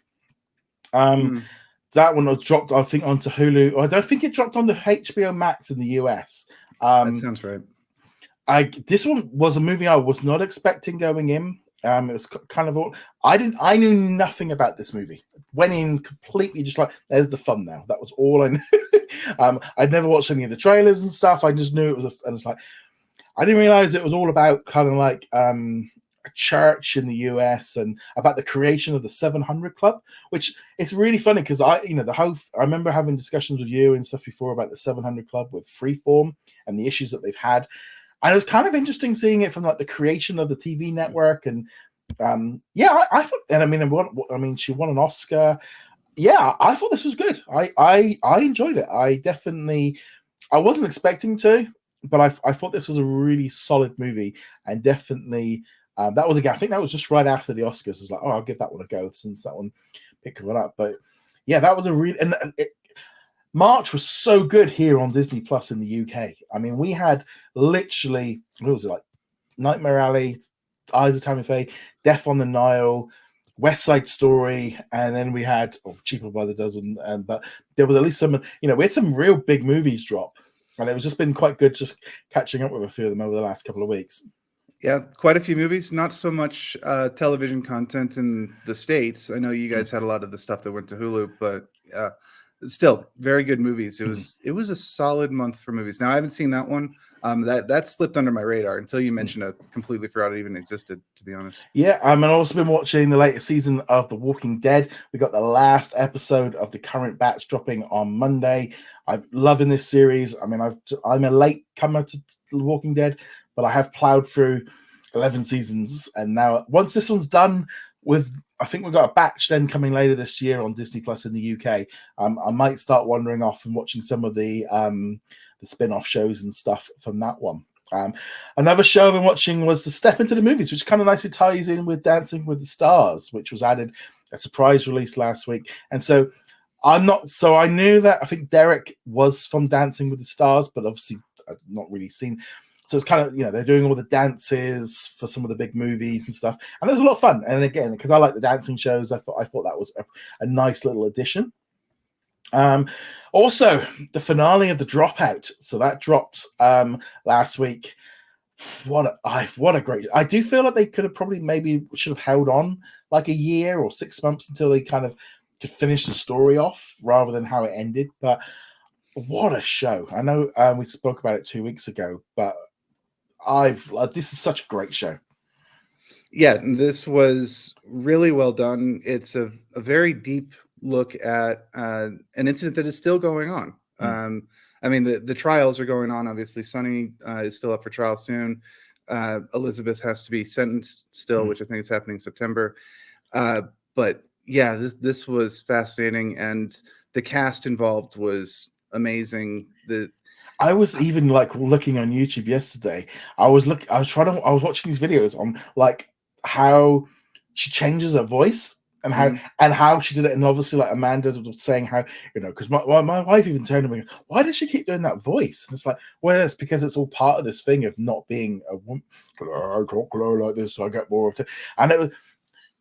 That one was dropped, I think, onto Hulu. I don't think it dropped onto HBO Max in the US. That sounds right. This one was a movie I was not expecting going in. It was kind of all I knew nothing about this movie. Went in completely just like, there's the thumbnail. That was all I knew. I'd never watched any of the trailers and stuff. I just knew it was, and it's like, I didn't realize it was all about kind of like a church in the US and about the creation of the 700 Club, which it's really funny because I remember having discussions with you and stuff before about the 700 Club with Freeform and the issues that they've had. And it was kind of interesting seeing it from like the creation of the TV network. And I thought, and I mean, she won an Oscar. Yeah, I thought this was good. I enjoyed it. I wasn't expecting to, but I thought this was a really solid movie, and definitely that was I think that was just right after the Oscars. I was like, oh, I'll give that one a go since that one picked one up. But yeah, that was a really March was so good here on Disney Plus in the UK. I mean, we had literally, what was it, like Nightmare Alley, Eyes of Tammy Faye, Death on the Nile, West Side Story, and then we had Cheaper by the Dozen. But there was at least some, we had some real big movies drop, and it was just been quite good just catching up with a few of them over the last couple of weeks. Yeah, quite a few movies. Not so much television content in the States. I know you guys had a lot of the stuff that went to Hulu, but still very good movies. It was a solid month for movies. Now I haven't seen that one. That slipped under my radar until you mentioned it. I completely forgot it even existed, to be honest. Yeah, I've also been watching the latest season of The Walking Dead. We got the last episode of the current batch dropping on Monday. I'm loving this series. I mean, I'm a late comer to The Walking Dead, but I have plowed through 11 seasons, and now once this one's done with, I think we've got a batch then coming later this year on Disney Plus in the UK. I might start wandering off and watching some of the spin-off shows and stuff from that one. Another show I've been watching was The Step Into the Movies, which kind of nicely ties in with Dancing with the Stars, which was added a surprise release last week. And so I knew that I think Derek was from Dancing with the Stars, but obviously I've not really seen. So it's kind of, they're doing all the dances for some of the big movies and stuff. And it was a lot of fun. And again, because I like the dancing shows, I thought that was a nice little addition. Also, the finale of The Dropout. So that dropped last week. What a great... I do feel like they could have probably should have held on like a year or 6 months until they kind of could finish the story off rather than how it ended. But what a show. I know we spoke about it 2 weeks ago, but this is such a great show. Yeah, this was really well done. It's a very deep look at an incident that is still going on. I mean, the trials are going on. Obviously, Sonny is still up for trial soon. Elizabeth has to be sentenced still, which I think is happening in September. But yeah, this was fascinating, and the cast involved was amazing. I was even like looking on YouTube yesterday. I was watching these videos on like how she changes her voice and how she did it. And obviously, like Amanda was saying how, because my wife even turned to me, why does she keep doing that voice? And it's like, well, it's because it's all part of this thing of not being a woman. I talk low like this, so I get more of it. And it was,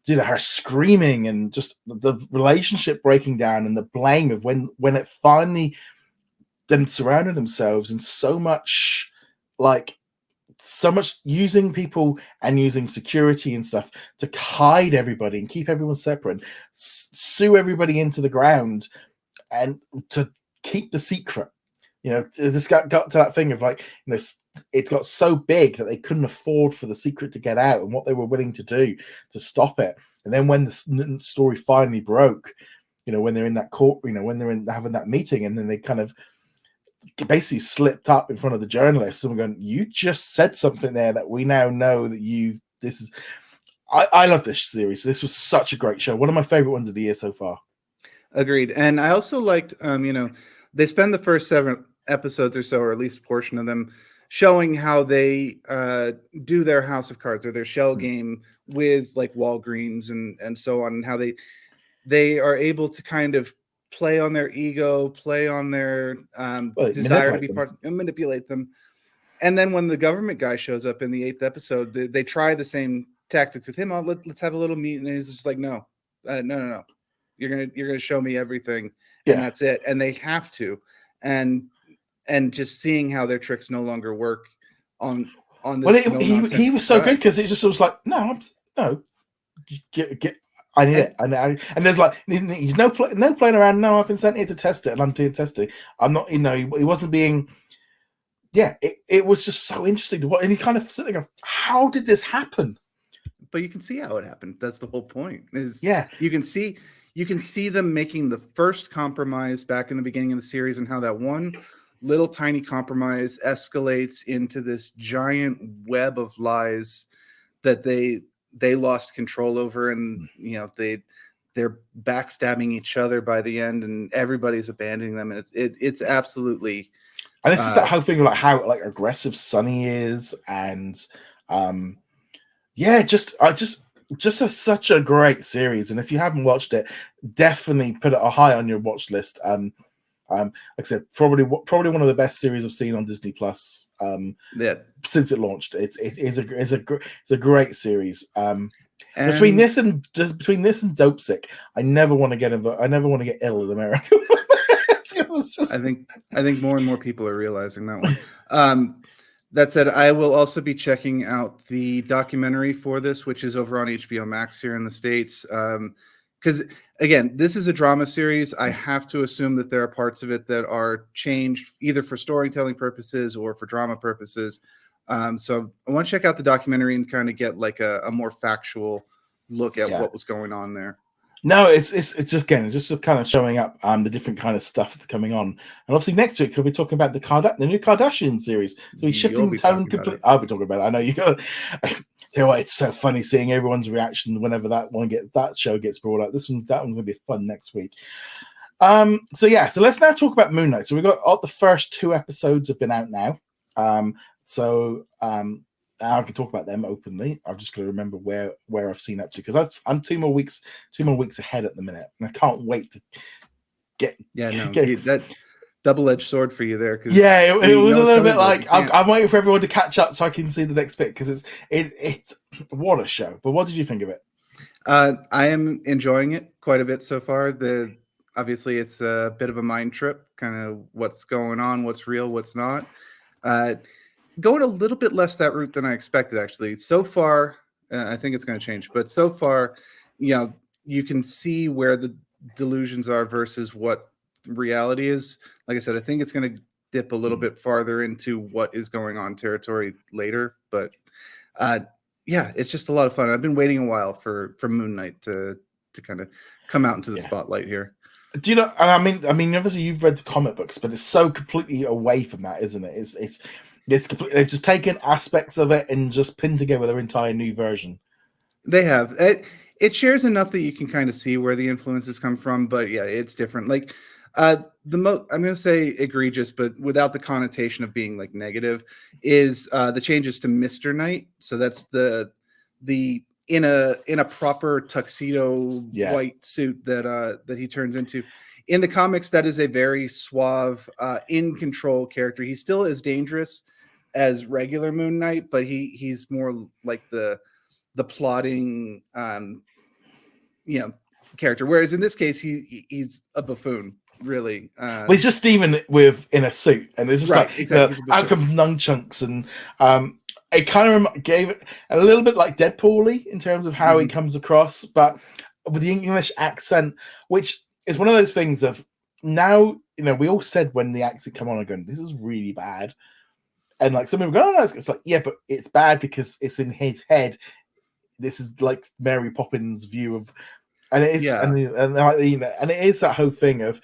her screaming and just the relationship breaking down and the blame of when it finally them surrounded themselves in so much using people and using security and stuff to hide everybody and keep everyone separate, sue everybody into the ground and to keep the secret. This got to that thing of like, it got so big that they couldn't afford for the secret to get out and what they were willing to do to stop it. And then when the story finally broke, when they're in that court, when they're having that meeting, and then they kind of basically slipped up in front of the journalists and we're going, you just said something there that we now know that I love this series. This was such a great show. One of my favorite ones of the year so far. Agreed. And I also liked, they spend the first 7 episodes or so, or at least a portion of them, showing how they do their House of Cards or their shell game with like Walgreens and so on, and how they are able to kind of play on their ego, play on their desire to be part and manipulate them. And then when the government guy shows up in the 8th episode, they try the same tactics with him. Let's have a little meet, and he's just like, no. You're gonna show me everything, and that's it. And they have to, and just seeing how their tricks no longer work on this. He was so good because it just was like, get. I need it, and there's like he's no playing around. No, I've been sent here to test it, and I'm doing testing. I'm not, he wasn't being. Yeah, it was just so interesting to watch, and he kind of sitting there, how did this happen? But you can see how it happened. That's the whole point. You can see them making the first compromise back in the beginning of the series, and how that one little tiny compromise escalates into this giant web of lies that they lost control over, and they're backstabbing each other by the end, and everybody's abandoning them, and it's absolutely. And it's just that whole thing, like how like aggressive Sonny is, and just such a great series. And if you haven't watched it, definitely put it high on your watch list. Like I said, probably one of the best series I've seen on Disney Plus. Since it launched, it's a great series. Between this and Dopesick, I never want to get ill in America. I think more and more people are realizing that one. That said, I will also be checking out the documentary for this, which is over on HBO Max here in the States. Because again, this is a drama series. I have to assume that there are parts of it that are changed either for storytelling purposes or for drama purposes. So I want to check out the documentary and kind of get like a more factual look at what was going on there. No, it's just kind of showing up the different kind of stuff that's coming on, and obviously next week we'll be talking about the new Kardashian series. So we're shifting the tone completely. I'll be talking about it. I know you got. Tell you what, it's so funny seeing everyone's reaction whenever that show gets brought up. That one's gonna be fun next week. So let's now talk about Moon Knight. So we've got the first 2 episodes have been out now. I can talk about them openly. I've just got to remember where I've seen up to, because I'm 2 more weeks ahead at the minute, and I can't wait to get. That double-edged sword for you there. It was a little bit like I'm waiting for everyone to catch up so I can see the next bit, because it's what a show. But what did you think of it? I am enjoying it quite a bit so far. Obviously it's a bit of a mind trip, kind of what's going on, what's real, what's not. Going a little bit less that route than I expected, actually. So far, I think it's going to change, but so far, you can see where the delusions are versus what reality is. Like I said, I think it's going to dip a little bit farther into what is going on territory later, but it's just a lot of fun. I've been waiting a while for Moon Knight to to kind of come out into the spotlight here. Do you know? I mean, obviously you've read the comic books, but it's so completely away from that, isn't it? It's completely, they've just taken aspects of it and just pinned together their entire new version. They have it shares enough that you can kind of see where the influences come from, but yeah, it's different. Like I'm going to say egregious, but without the connotation of being like negative, is the changes to Mr. Knight. So that's the in a proper tuxedo white suit that he turns into. In the comics, that is a very suave, in control character. He still is dangerous as regular Moon Knight, but he's more like the plotting character. Whereas in this case, he's a buffoon, really. Well, he's just Steven in a suit, and it's just like exactly. Out comes nunchucks, and it kind of gave it a little bit like Deadpool-y in terms of how he comes across, but with the English accent, which is one of those things of now, we all said when the accent come on, again, this is really bad. And like some people go, oh, no, it's like, yeah, but it's bad because it's in his head. This is like Mary Poppins' view of, and it is, and it is that whole thing of,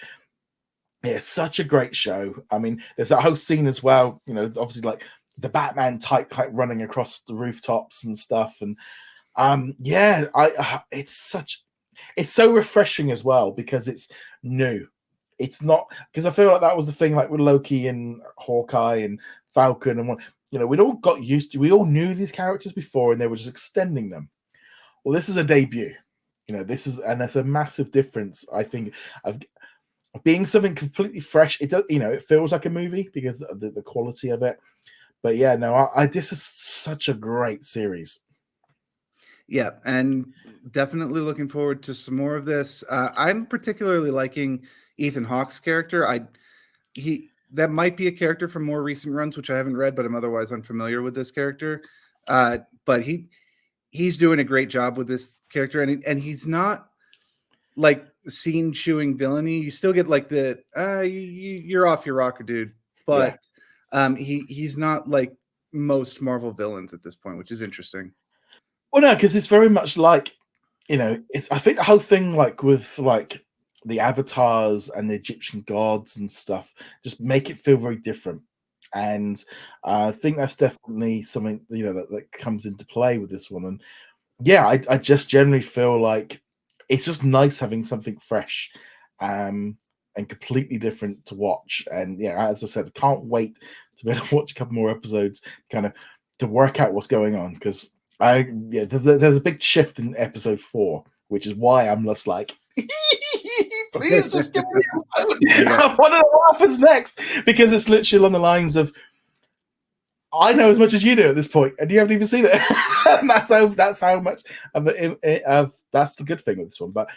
it's such a great show. I mean, there's that whole scene as well, obviously like the Batman type running across the rooftops and stuff, and it's so refreshing as well because it's new. It's not, because I feel like that was the thing like with Loki and Hawkeye and Falcon and we'd all got used to, we all knew these characters before and they were just extending them. Well, this is a debut, and it's a massive difference, I think, of being something completely fresh. It does, it feels like a movie because the quality of it. But yeah, no, this is such a great series. Yeah, and definitely looking forward to some more of this. I'm particularly liking Ethan Hawke's character. That might be a character from more recent runs, which I haven't read, but I'm otherwise unfamiliar with this character. But he's doing a great job with this character, and he's not like scene chewing villainy. You still get like the you're off your rocker, dude. But he's not like most Marvel villains at this point, which is interesting. Well, no, because it's very much like, it's, I think the whole thing like with like the avatars and the Egyptian gods and stuff just make it feel very different. And I think that's definitely something, that comes into play with this one. And yeah, I just generally feel like it's just nice having something fresh and completely different to watch. And yeah, as I said, I can't wait to be able to watch a couple more episodes, kind of to work out what's going on, because there's a big shift in episode 4, which is why I'm just like, please just give me I want to know what happens next, because it's literally on the lines of, I know as much as you do at this point, and you haven't even seen it. And that's how much of that's the good thing with this one. But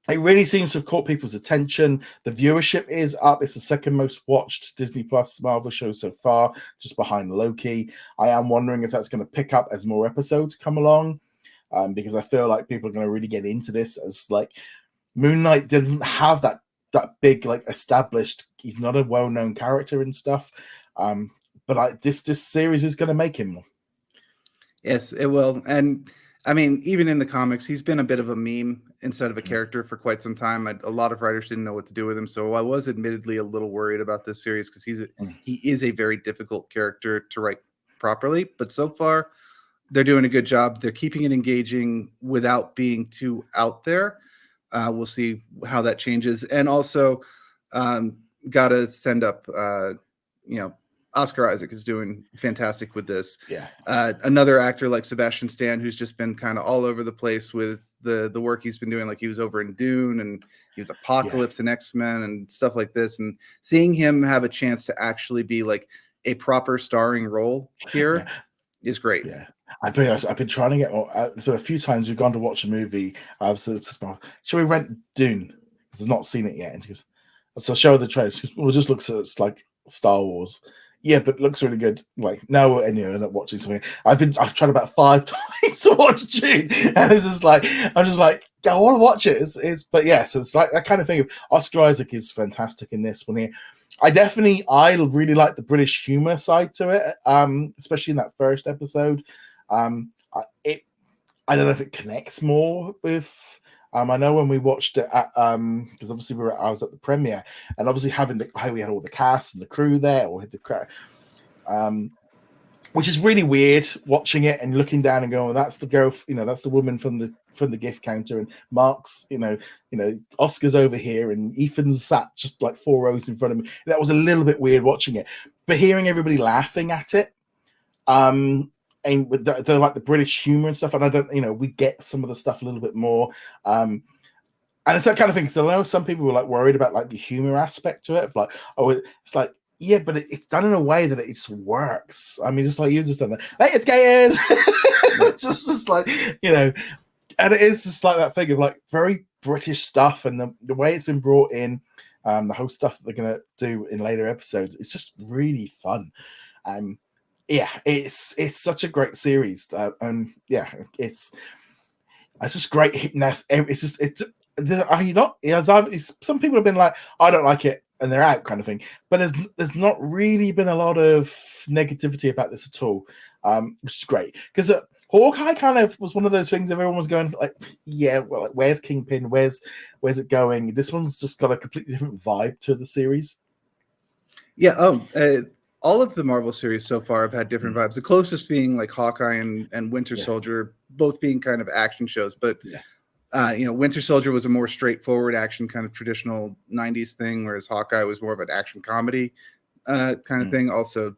it really seems to have caught people's attention. The viewership is up. It's the second most watched Disney Plus Marvel show so far, just behind Loki. I am wondering if that's going to pick up as more episodes come along, because I feel like people are going to really get into this, as like Moon Knight doesn't have that big like established. He's not a well-known character and stuff. But this series is going to make him more. Yes, it will. And I mean, even in the comics, he's been a bit of a meme instead of a character for quite some time. A lot of writers didn't know what to do with him. So I was admittedly a little worried about this series because he is a very difficult character to write properly. But so far, they're doing a good job. They're keeping it engaging without being too out there. We'll see how that changes. And also, got to send up, Oscar Isaac is doing fantastic with this. Yeah. Another actor like Sebastian Stan, who's just been kind of all over the place with the work he's been doing. Like he was over in Dune, and he was Apocalypse and X-Men and stuff like this. And seeing him have a chance to actually be like a proper starring role here is great. Yeah. I've been trying to get more. There's been a few times we've gone to watch a movie. So shall we rent Dune? Because I've not seen it yet. And she goes, so show her the trailer. She goes, well, it just looks like Star Wars. Yeah, but it looks really good. Like, no, and end up watching something. I've tried about 5 times to watch Dune, and it's just like, I'm just like, I want to watch it. But yes, it's like that kind of thing. Oscar Isaac is fantastic in this one here. I really like the British humor side to it, especially in that first episode. I don't know if it connects more with. I know when we watched it at because obviously I was at the premiere, and obviously having how we had all the cast and the crew there, or had the crowd, which is really weird watching it and looking down and going, well, that's the girl, that's the woman from the gift counter, and Mark's, Oscar's over here, and Ethan's sat just like 4 rows in front of me. That was a little bit weird watching it, but hearing everybody laughing at it, and with the like the British humor and stuff, and I don't, we get some of the stuff a little bit more, and it's that kind of thing. So I know some people were like worried about like the humor aspect to it, of like, oh, it's like, yeah, but it's done in a way that it just works. I mean, just like you just done that, hey, it's skaters, just like, and it is just like that thing of like very British stuff, and the way it's been brought in, the whole stuff that they're gonna do in later episodes, it's just really fun. Yeah, it's such a great series, and yeah, it's just great hitting us. It's just are you not? Some people have been like, I don't like it, and they're out, kind of thing. But there's not really been a lot of negativity about this at all, which is great, because Hawkeye kind of was one of those things everyone was going like, yeah, well, like, where's Kingpin? Where's it going? This one's just got a completely different vibe to the series. Yeah. All of the Marvel series so far have had different vibes. The closest being like Hawkeye and Winter Soldier, both being kind of action shows. But Winter Soldier was a more straightforward action, kind of traditional 90s thing, whereas Hawkeye was more of an action comedy kind of thing. Also,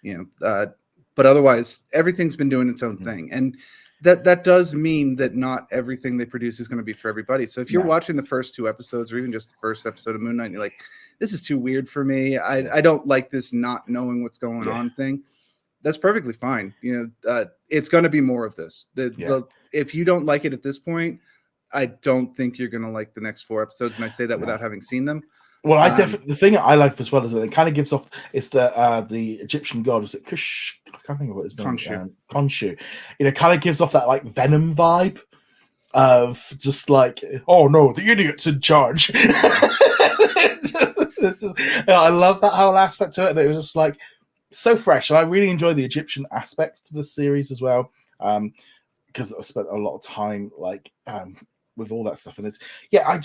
but otherwise, everything's been doing its own thing. And that does mean that not everything they produce is going to be for everybody. So if you're watching the first 2 episodes, or even just the first episode of Moon Knight, and you're like, this is too weird for me, I don't like this not knowing what's going on thing, that's perfectly fine. It's going to be more of this. If you don't like it at this point, I don't think you're going to like the next 4 episodes. And I say that without having seen them. Well, the thing I like as well is that it kind of gives off, it's the Egyptian god, was it Kush? I can't think of what his name is. Khonshu. It kind of gives off that like Venom vibe of just like, oh no, the idiot's in charge. I love that whole aspect to it. It was just like so fresh, and I really enjoy the Egyptian aspects to the series as well, because I spent a lot of time like with all that stuff, and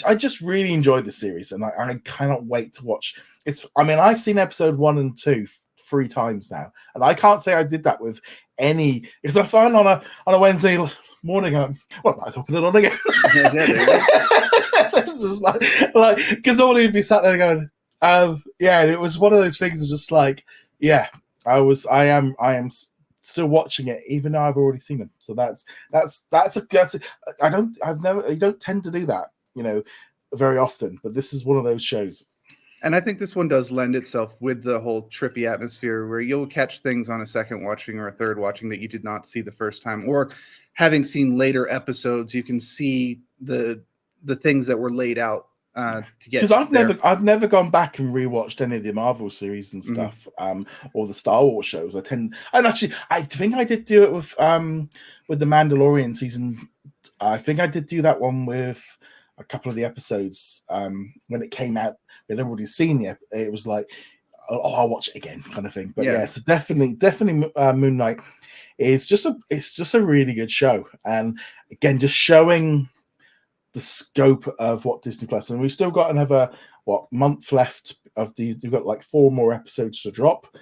I just really enjoyed the series, and I cannot wait to watch. I've seen episode 1 and 2 3 times now, and I can't say I did that with any, because I find on a Wednesday morning, I open it on again. It's just like because normally you'd be sat there going, it was one of those things of just like, I am still watching it even though I've already seen them. So I don't tend to do that, very often, but this is one of those shows. And I think this one does lend itself with the whole trippy atmosphere where you'll catch things on a second watching or a third watching that you did not see the first time, or having seen later episodes, you can see the things that were laid out to get. Because I've never gone back and rewatched any of the Marvel series and stuff, or the Star Wars shows. I think I did do it with the Mandalorian season. I think I did do that one with a couple of the episodes when it came out. We'd already seen it. It was like, I'll watch it again, kind of thing. But so definitely, Moon Knight is just a really good show, and again, just showing the scope of what Disney Plus, and we've still got another month left of these. We've got like 4 more episodes to drop,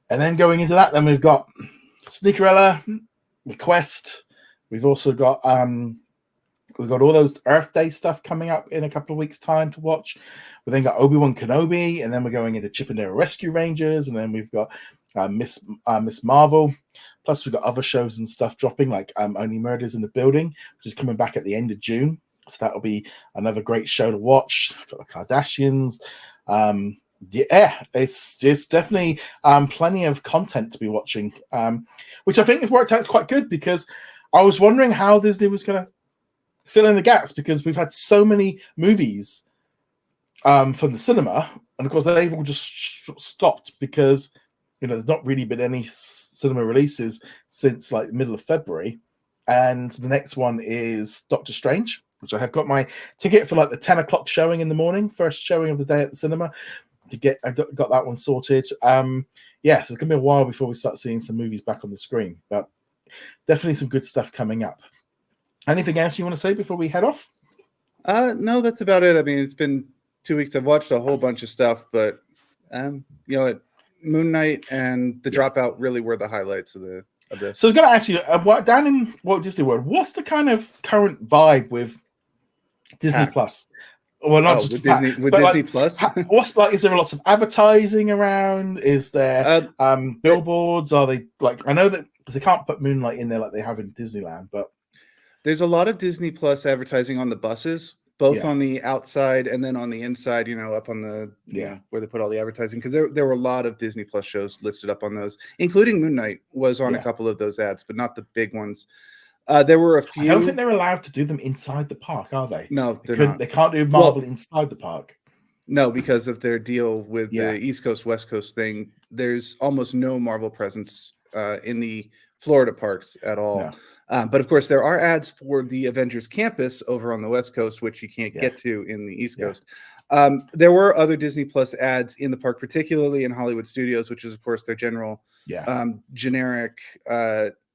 and then going into that, then we've got Sneakerella, The Quest. We've also got we've got all those Earth Day stuff coming up in a couple of weeks' time to watch. We then got Obi-Wan Kenobi, and then we're going into Chip and Dale Rescue Rangers, and then we've got Miss Marvel. Plus, we've got other shows and stuff dropping, like Only Murders in the Building, which is coming back at the end of June. So that'll be another great show to watch. Got the Kardashians. It's definitely plenty of content to be watching, which I think has worked out quite good, because I was wondering how Disney was going to fill in the gaps, because we've had so many movies from the cinema, and of course they've all just stopped because there's not really been any cinema releases since like the middle of February, and the next one is Doctor Strange, which I have got my ticket for like the 10 o'clock showing in the morning, first showing of the day at the cinema. I got that one sorted. So it's gonna be a while before we start seeing some movies back on the screen, but definitely some good stuff coming up. Anything else you want to say before we head off? No, that's about it. I mean, it's been 2 weeks. I've watched a whole bunch of stuff, but Moon Knight and the Dropout really were the highlights of this. So I was going to ask you, down in Walt Disney World, what's the kind of current vibe with Disney Plus? Well, not just with Disney Plus. What's like? Is there lots of advertising around? Is there billboards? Are they like? I know that they can't put Moonlight in there like they have in Disneyland, but there's a lot of Disney Plus advertising on the buses, both on the outside and then on the inside. Up on the where they put all the advertising, because there were a lot of Disney Plus shows listed up on those, including Moon Knight was on a couple of those ads, but not the big ones. There were a few. I don't think they're allowed to do them inside the park, are they? No, they can't do Marvel inside the park. No, because of their deal with the East Coast, West Coast thing. There's almost no Marvel presence in the Florida parks at all. No. But of course, there are ads for the Avengers campus over on the West Coast, which you can't get to in the East Coast. There were other Disney Plus ads in the park, particularly in Hollywood Studios, which is, of course, their general generic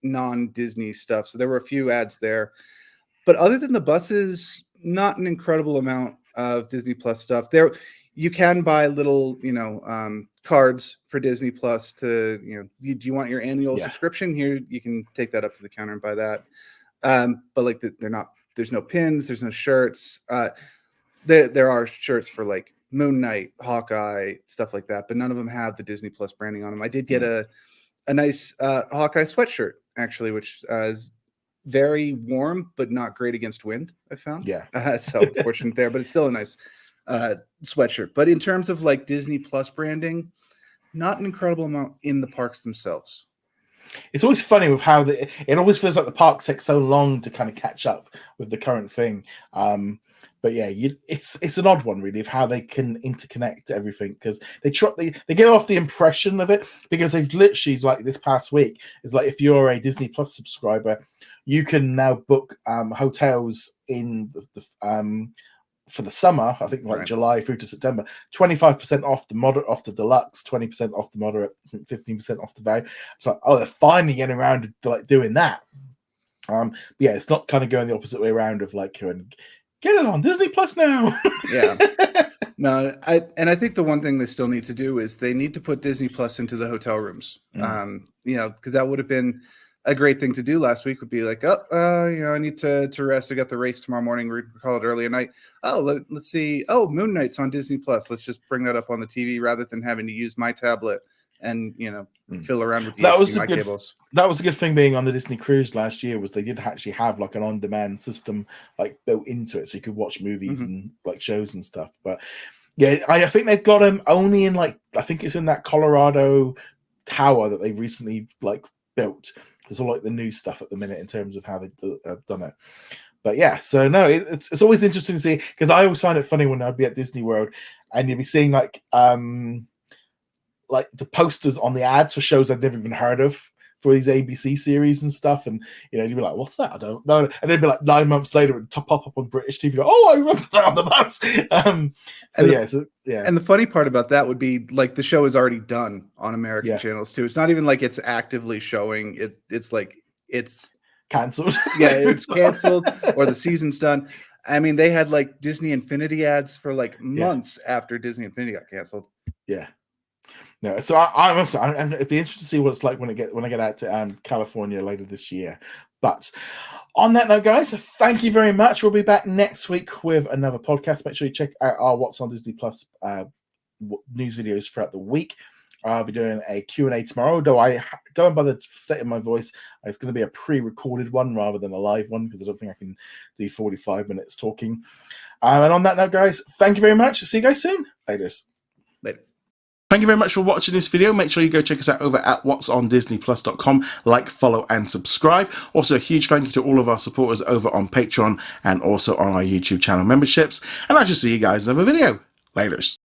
non-Disney stuff. So there were a few ads there, but other than the buses, not an incredible amount of Disney Plus stuff. There, you can buy little, cards for Disney Plus to, do you want your annual subscription? Here, you can take that up to the counter and buy that. But like there's no pins, there's no shirts. There are shirts for like Moon Knight, Hawkeye, stuff like that, but none of them have the Disney Plus branding on them. I did get a nice Hawkeye sweatshirt, actually, which is very warm, but not great against wind, I found. So unfortunate there, but it's still a nice sweatshirt. But in terms of like Disney Plus branding, not an incredible amount in the parks themselves. It's always funny with how it always feels like the parks take so long to kind of catch up with the current thing. But yeah, it's an odd one really of how they can interconnect everything, because they get off the impression of it, because they've literally, like this past week, is like if you're a Disney Plus subscriber, you can now book hotels in for the summer. I think like July through to September, 25% off the deluxe, 20% off the moderate, 15% off the value. It's like, oh, they're finally getting around to like doing that. But yeah, it's not kind of going the opposite way around of like get it on Disney Plus now. No, I think the one thing they still need to do is they need to put Disney Plus into the hotel rooms. Because that would have been a great thing to do last week. Would be like, I need to rest. I got the race tomorrow morning. We call it early at night. Let's see. Oh, Moon Knight's on Disney Plus. Let's just bring that up on the TV rather than having to use my tablet and fill around with the HDMI cables. That was a good thing being on the Disney cruise last year, was they did actually have like an on-demand system like built into it, so you could watch movies and like shows and stuff. But yeah, I think they've got them only in like, I think it's in that Colorado tower that they recently like built. There's all like the new stuff at the minute in terms of how they've done it. But yeah, so no, it's always interesting to see, because I always find it funny when I'd be at Disney World and you'd be seeing like the posters on the ads for shows I'd never even heard of for these ABC series and stuff, and you'd be like, "What's that? I don't know." And they'd be like 9 months later, it would pop up on British TV. Go, "Oh, I remember that on the bus." And the funny part about that would be like the show is already done on American channels too. It's not even like it's actively showing it. It's like it's cancelled. It's canceled, or the season's done. I mean, they had like Disney Infinity ads for like months after Disney Infinity got canceled. Yeah. No, so and it'd be interesting to see what it's like when I get out to California later this year. But on that note, guys, thank you very much. We'll be back next week with another podcast. Make sure you check out our What's on Disney Plus news videos throughout the week. I'll be doing a Q&A tomorrow, though going by the state of my voice, it's going to be a pre-recorded one rather than a live one, because I don't think I can do 45 minutes talking. And on that note, guys, thank you very much. See you guys soon. Later. Thank you very much for watching this video. Make sure you go check us out over at whatsondisneyplus.com. Like, follow, and subscribe. Also, a huge thank you to all of our supporters over on Patron and also on our YouTube channel memberships. And I shall see you guys in another video. Laters.